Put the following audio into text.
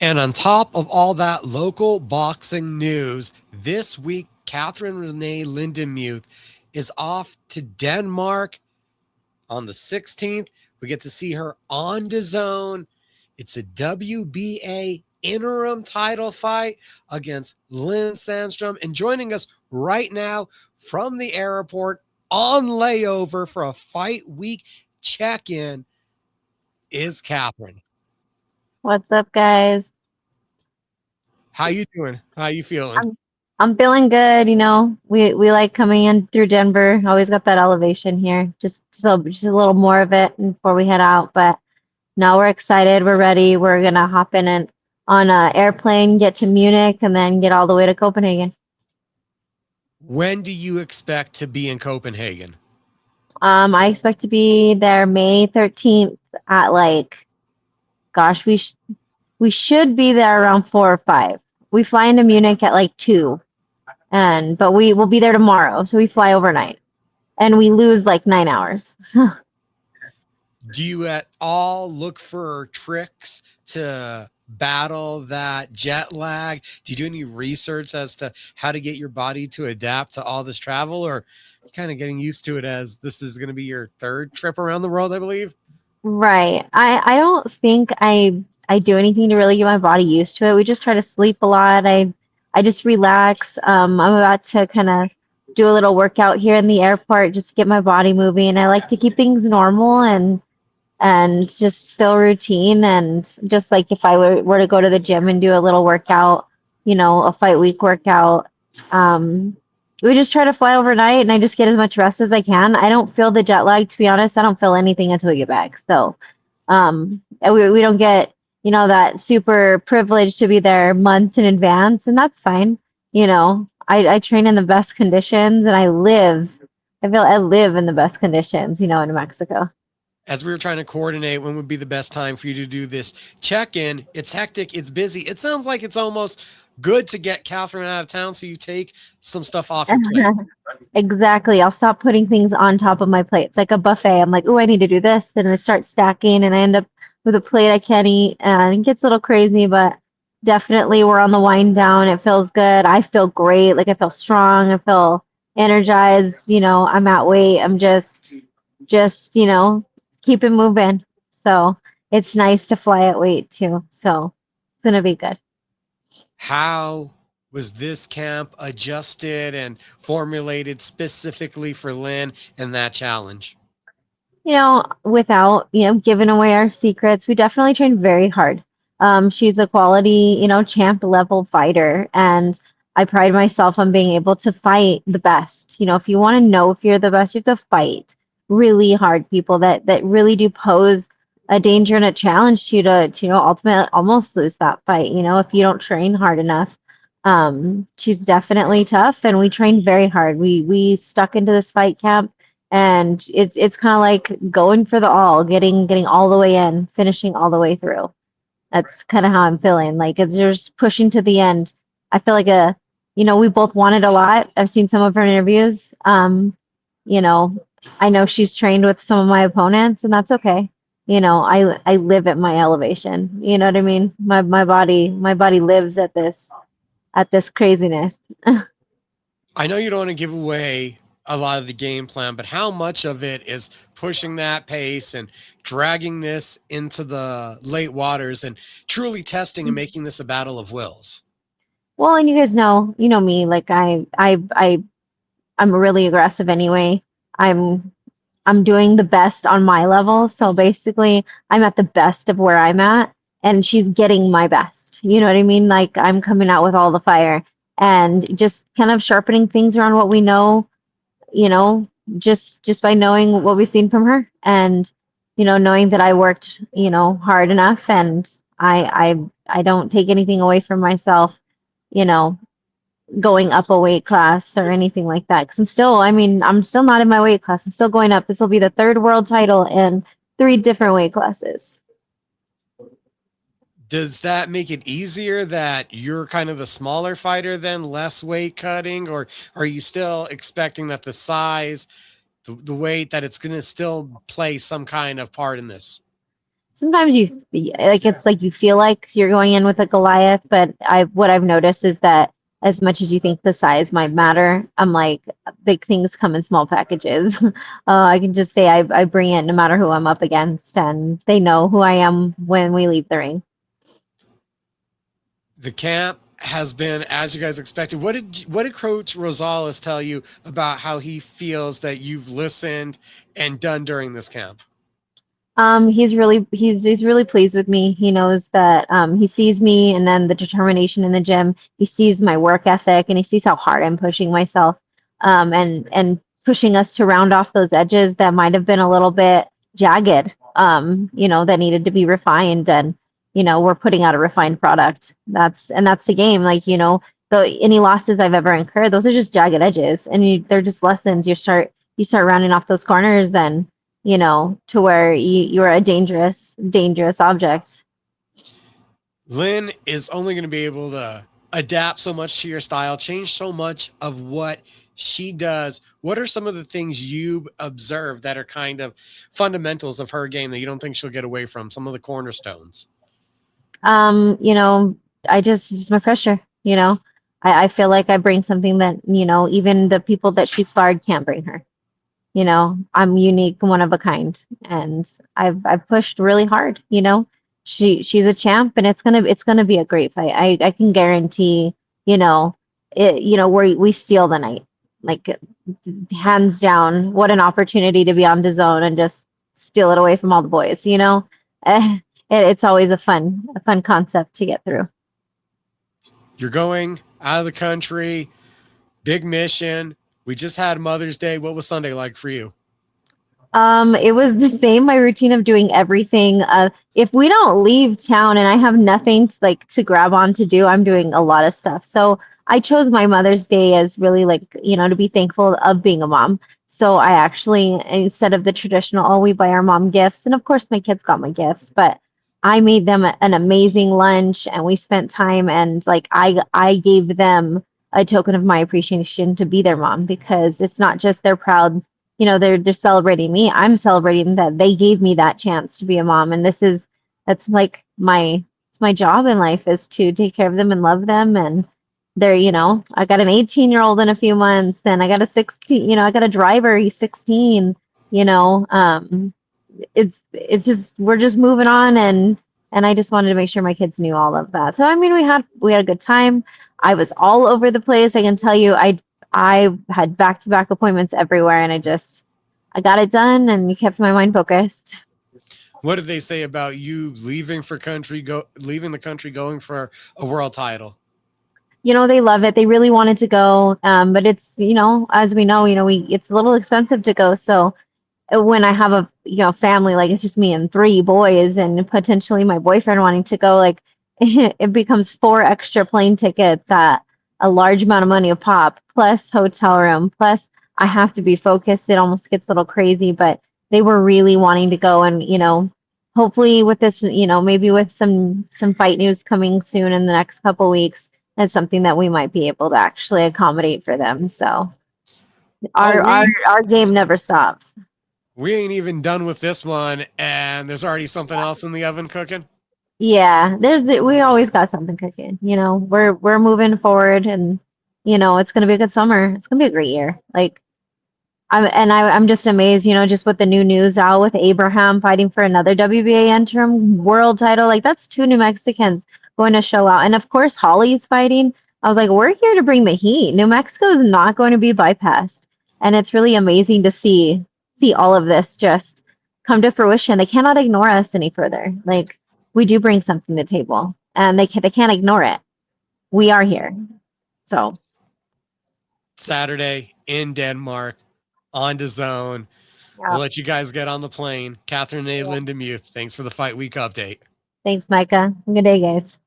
And on top of all that local boxing news, this week, Katherine Renee Lindenmuth is off to Denmark on the 16th. We get to see her on DAZN. It's a WBA interim title fight against Linn Sandstorm. And joining us right now from the airport on layover for a fight week check-in is Katherine. What's up, guys? How you doing? How you feeling? I'm I'm feeling good. We like coming in through Denver. Always got that elevation here. Just a little more of it before we head out. But now we're excited. We're ready. We're gonna hop in and on a airplane, get to Munich, and then get all the way to Copenhagen. When do you expect to be in Copenhagen? I expect to be there May 13th at gosh, we should be there around 4 or 5. We fly into Munich at like 2. But we will be there tomorrow, so we fly overnight and we lose like 9 hours. Do you at all look for tricks to battle that jet lag? Do you do any research as to how to get your body to adapt to all this travel, or kind of getting used to it as this is going to be your third trip around the world, I believe? Right. I don't think I do anything to really get my body used to it. We just try to sleep a lot. I just relax. I'm about to kind of do a little workout here in the airport just to get my body moving. I like to keep things normal and just still routine, and just like if I were to go to the gym and do a little workout, a fight week workout. um we just try to fly overnight and I just get as much rest as I can. I don't feel the jet lag, to be honest. I don't feel anything until we get back. So and we don't get, that super privilege to be there months in advance, and that's fine. I train in the best conditions, and I live in the best conditions, in Mexico. As we were trying to coordinate when would be the best time for you to do this check-in, it's hectic, it's busy. It sounds like it's almost good to get Catherine out of town so you take some stuff off your plate. Exactly. I'll stop putting things on top of my plate. It's like a buffet. I'm like, oh, I need to do this. Then I start stacking and I end up with a plate I can't eat. And it gets a little crazy, but definitely we're on the wind down. It feels good. I feel great. Like I feel strong. I feel energized. I'm at weight. I'm just, keep it moving. So it's nice to fly at weight too. So it's going to be good. How was this camp adjusted and formulated specifically for Lynn and that challenge? Without, giving away our secrets, we definitely train very hard. She's a quality, champ level fighter, and I pride myself on being able to fight the best. If you want to know if you're the best, you have to fight really hard people that really do pose a danger and a challenge to you to ultimately almost lose that fight, if you don't train hard enough. She's definitely tough, and we trained very hard. We stuck into this fight camp, and it's kind of like going for the all, getting all the way in, finishing all the way through. That's kind of how I'm feeling. Like it's just pushing to the end. I feel like we both wanted a lot. I've seen some of her interviews. You know, I know she's trained with some of my opponents, and that's okay. I live at my elevation. You know what I mean? My body lives at this craziness. I know you don't want to give away a lot of the game plan, but how much of it is pushing that pace and dragging this into the late waters and truly testing and making this a battle of wills? Well, and you guys know, me. Like I'm really aggressive anyway. I'm I'm doing the best on my level. So basically, I'm at the best of where I'm at, and she's getting my best. You know what I mean? Like I'm coming out with all the fire and just kind of sharpening things around what we know, you know, just by knowing what we've seen from her, and knowing that I worked, hard enough, and I don't take anything away from myself, you know, going up a weight class or anything like that. Because I'm still not in my weight class. I'm still going up. This will be the third world title in 3 different weight classes. Does that make it easier that you're kind of the smaller fighter than less weight cutting, or are you still expecting that the size, the weight, that it's going to still play some kind of part in this? sometimes you like it's like you feel like you're going in with a Goliath, but what I've noticed is that as much as you think the size might matter, I'm like big things come in small packages. I can just say I bring it no matter who I'm up against, and they know who I am when we leave the ring. The camp has been as you guys expected. What did Coach Rosales tell you about how he feels that you've listened and done during this camp? He's really pleased with me. He knows that he sees me and then the determination in the gym. He sees my work ethic and he sees how hard I'm pushing myself, and pushing us to round off those edges that might have been a little bit jagged, that needed to be refined. And we're putting out a refined product. That's the game. Like any losses I've ever incurred, those are just jagged edges, and they're just lessons. You start rounding off those corners and to where you're a dangerous object. Linn is only going to be able to adapt so much to your style, change so much of what she does. What are some of the things you observe that are kind of fundamentals of her game that you don't think she'll get away from? Some of the cornerstones. You know, I just my pressure, I feel like I bring something that, even the people that she sparred can't bring her. I'm unique, one of a kind, and I've pushed really hard. She's a champ, and it's gonna be a great fight. I can guarantee. It. We steal the night, like hands down. What an opportunity to be on the zone and just steal it away from all the boys. It's always a fun concept to get through. You're going out of the country, big mission. We just had Mother's Day. What was Sunday like for you? It was the same, my routine of doing everything. If we don't leave town and I have nothing to grab on to do, I'm doing a lot of stuff. So I chose my Mother's Day as really to be thankful of being a mom. So I actually, instead of the traditional, oh, we buy our mom gifts, and of course my kids got my gifts, but I made them an amazing lunch and we spent time, and I gave them a token of my appreciation to be their mom, because it's not just they're proud, they're celebrating me. I'm celebrating that they gave me that chance to be a mom, and that's like it's my job in life, is to take care of them and love them. And I got an 18-year-old in a few months, and I got a 16, I got a driver, he's 16. you know um it's just we're just moving on, and I just wanted to make sure my kids knew all of that. So I mean, we had a good time. I was all over the place. I can tell you, I had back-to-back appointments everywhere, and I got it done and kept my mind focused. What did they say about you leaving the country, going for a world title? They love it. They really wanted to go, but it's, as we know, it's a little expensive to go. So when I have a family, like it's just me and three boys and potentially my boyfriend wanting to go, like it becomes four extra plane tickets at a large amount of money a pop, plus hotel room, plus I have to be focused. It almost gets a little crazy, but they were really wanting to go. And hopefully with this, maybe with some fight news coming soon in the next couple weeks, that's something that we might be able to actually accommodate for them. So Oh, our game never stops. we ain't even done with this one, and there's already something else in the oven cooking. Yeah, we always got something cooking. We're moving forward, and it's gonna be a good summer. It's gonna be a great year. I'm just amazed, just with the new news out with Abraham fighting for another WBA interim world title. Like that's two New Mexicans going to show out, and of course Holly's fighting. I was like, we're here to bring the heat. New Mexico is not going to be bypassed, and it's really amazing to see all of this just come to fruition. They cannot ignore us any further. Like we do bring something to the table, and they can't ignore it. We are here, so. Saturday in Denmark on DAZN. We'll Yeah. let you guys get on the plane. Katherine Renee Lindenmuth, thanks for the Fight Week update. Thanks, Micah. Have a good day, guys.